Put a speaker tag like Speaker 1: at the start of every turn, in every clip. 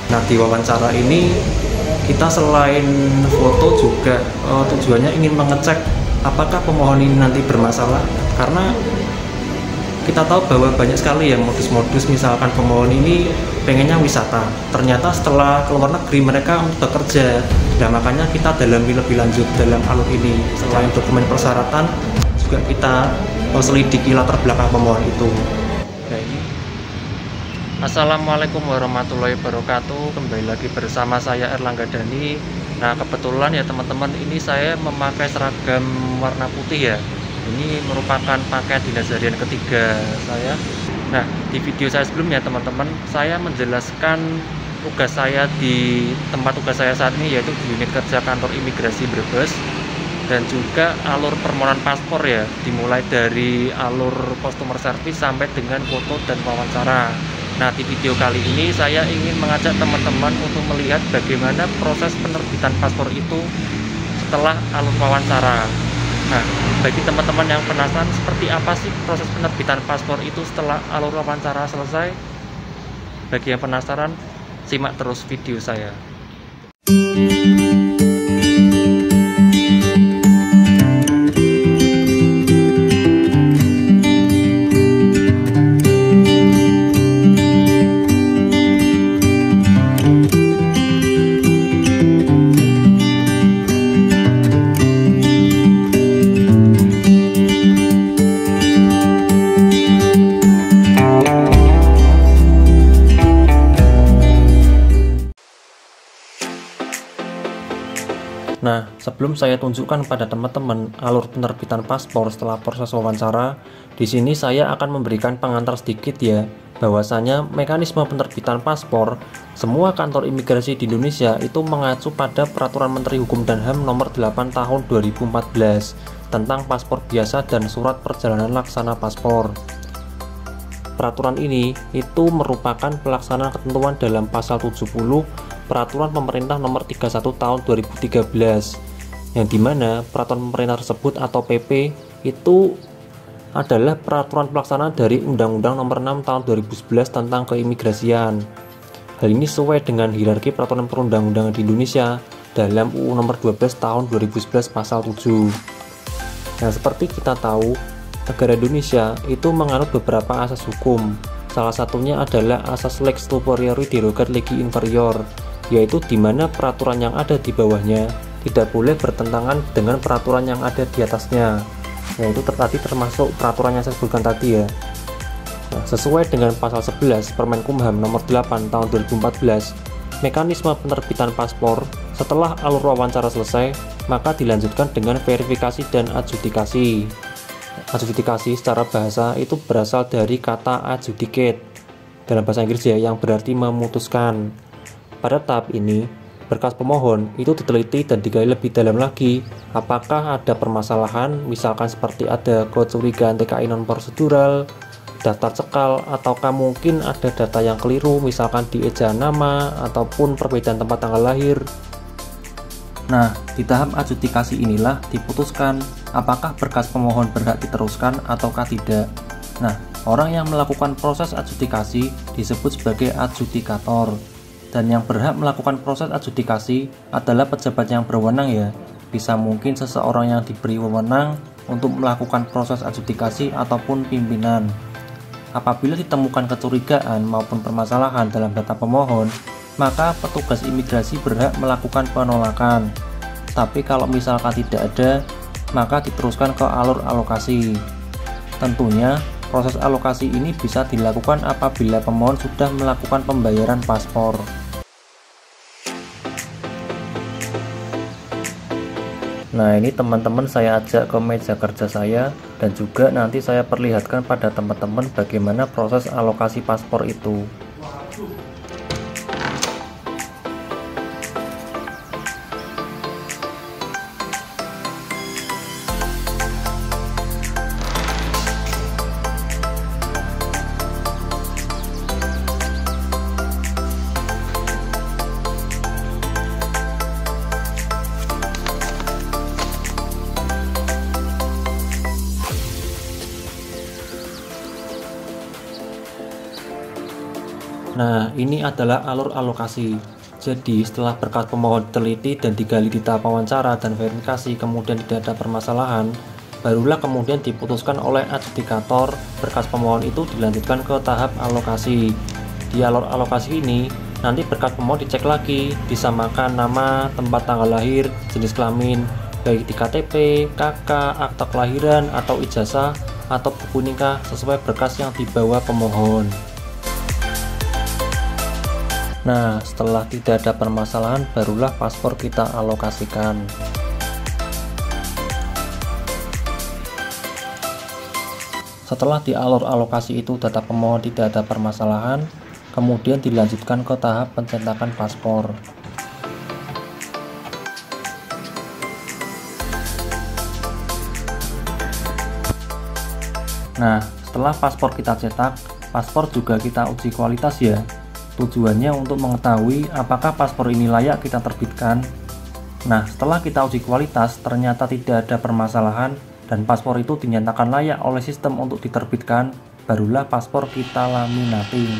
Speaker 1: Nah, di wawancara ini kita selain foto juga tujuannya ingin mengecek apakah pemohon ini nanti bermasalah, karena kita tahu bahwa banyak sekali yang modus-modus, misalkan pemohon ini pengennya wisata, ternyata setelah keluar negeri mereka untuk bekerja. Nah, makanya kita dalami lebih lanjut dalam alur ini. Selain dokumen persyaratan, juga kita selidiki latar belakang pemohon itu. Nah, ini. Assalamualaikum warahmatullahi wabarakatuh. Kembali lagi bersama saya Erlangga Dhani. Nah, kebetulan ya teman-teman, ini saya memakai seragam warna putih ya. Ini merupakan pakaian dinas harian ketiga saya. Nah, di video saya sebelumnya teman-teman, saya menjelaskan tugas saya di tempat tugas saya saat ini, yaitu di unit kerja kantor imigrasi Brebes, dan juga alur permohonan paspor ya, dimulai dari alur customer service sampai dengan foto dan wawancara. Nah, di video kali ini saya ingin mengajak teman-teman untuk melihat bagaimana proses penerbitan paspor itu setelah alur wawancara. Nah, bagi teman-teman yang penasaran seperti apa sih proses penerbitan paspor itu setelah alur wawancara selesai, bagi yang penasaran, simak terus video saya. Nah, sebelum saya tunjukkan pada teman-teman alur penerbitan paspor setelah proses wawancara, di sini saya akan memberikan pengantar sedikit ya, bahwasanya mekanisme penerbitan paspor semua kantor imigrasi di Indonesia itu mengacu pada Peraturan Menteri Hukum dan HAM Nomor 8 Tahun 2014 tentang paspor biasa dan surat perjalanan laksana paspor. Peraturan ini itu merupakan pelaksanaan ketentuan dalam pasal 70 Peraturan Pemerintah Nomor 31 Tahun 2013, yang dimana peraturan pemerintah tersebut atau PP itu adalah peraturan pelaksanaan dari Undang-Undang Nomor 6 Tahun 2011 tentang keimigrasian. Hal ini sesuai dengan hierarki peraturan perundang-undangan di Indonesia dalam UU Nomor 12 Tahun 2011 Pasal 7. Nah, seperti kita tahu, negara Indonesia itu menganut beberapa asas hukum. Salah satunya adalah asas lex superiori derogat legi inferior, yaitu di mana peraturan yang ada di bawahnya tidak boleh bertentangan dengan peraturan yang ada di atasnya. Yaitu tadi termasuk peraturan yang saya sebutkan tadi ya. Nah, sesuai dengan pasal 11 Permenkumham Nomor 8 Tahun 2014, mekanisme penerbitan paspor setelah alur wawancara selesai, maka dilanjutkan dengan verifikasi dan adjudikasi. Adjudikasi secara bahasa itu berasal dari kata adjudicate dalam bahasa Inggris ya, yang berarti memutuskan. Pada tahap ini, berkas pemohon itu diteliti dan digali lebih dalam lagi apakah ada permasalahan, misalkan seperti ada kecurigaan TKI non-prosedural, daftar cekal, ataukah mungkin ada data yang keliru, misalkan di ejaan nama ataupun perbedaan tempat tanggal lahir. Nah, di tahap adjudikasi inilah diputuskan apakah berkas pemohon berhak diteruskan ataukah tidak. Nah, orang yang melakukan proses adjudikasi disebut sebagai adjudikator. Dan yang berhak melakukan proses adjudikasi adalah pejabat yang berwenang ya. Bisa mungkin seseorang yang diberi wewenang untuk melakukan proses adjudikasi ataupun pimpinan. Apabila ditemukan kecurigaan maupun permasalahan dalam data pemohon, maka petugas imigrasi berhak melakukan penolakan. Tapi kalau misalkan tidak ada, maka diteruskan ke alur alokasi. Tentunya proses alokasi ini bisa dilakukan apabila pemohon sudah melakukan pembayaran paspor. Nah, ini teman-teman saya ajak ke meja kerja saya dan juga nanti saya perlihatkan pada teman-teman bagaimana proses alokasi paspor itu. Nah, ini adalah alur alokasi. Jadi, setelah berkas pemohon diteliti dan digali di tahap wawancara dan verifikasi, kemudian tidak ada permasalahan, barulah kemudian diputuskan oleh adjudikator berkas pemohon itu dilanjutkan ke tahap alokasi. Di alur alokasi ini, nanti berkas pemohon dicek lagi, disamakan nama, tempat tanggal lahir, jenis kelamin, baik di KTP, KK, akta kelahiran, atau ijazah, atau buku nikah sesuai berkas yang dibawa pemohon. Nah, setelah tidak ada permasalahan, barulah paspor kita alokasikan. Setelah di alur alokasi itu data pemohon tidak ada permasalahan, kemudian dilanjutkan ke tahap pencetakan paspor. Nah, setelah paspor kita cetak, paspor juga kita uji kualitas ya. Tujuannya untuk mengetahui apakah paspor ini layak kita terbitkan. Nah, setelah kita uji kualitas, ternyata tidak ada permasalahan dan paspor itu dinyatakan layak oleh sistem untuk diterbitkan, barulah paspor kita laminating.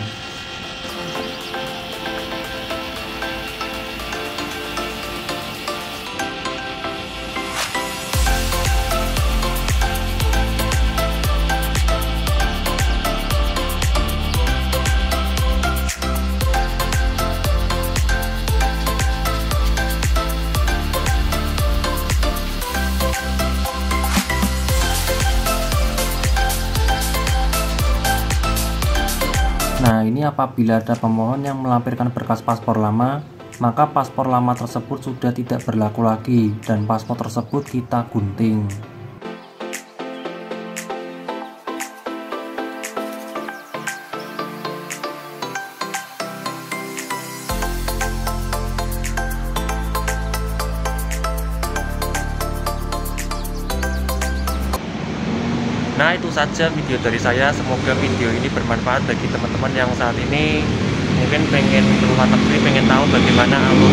Speaker 1: Nah, ini apabila ada pemohon yang melampirkan berkas paspor lama, maka paspor lama tersebut sudah tidak berlaku lagi dan paspor tersebut kita gunting. Nah, itu saja video dari saya. Semoga video ini bermanfaat bagi teman-teman yang saat ini mungkin pengen keluar negeri, pengen tahu bagaimana alur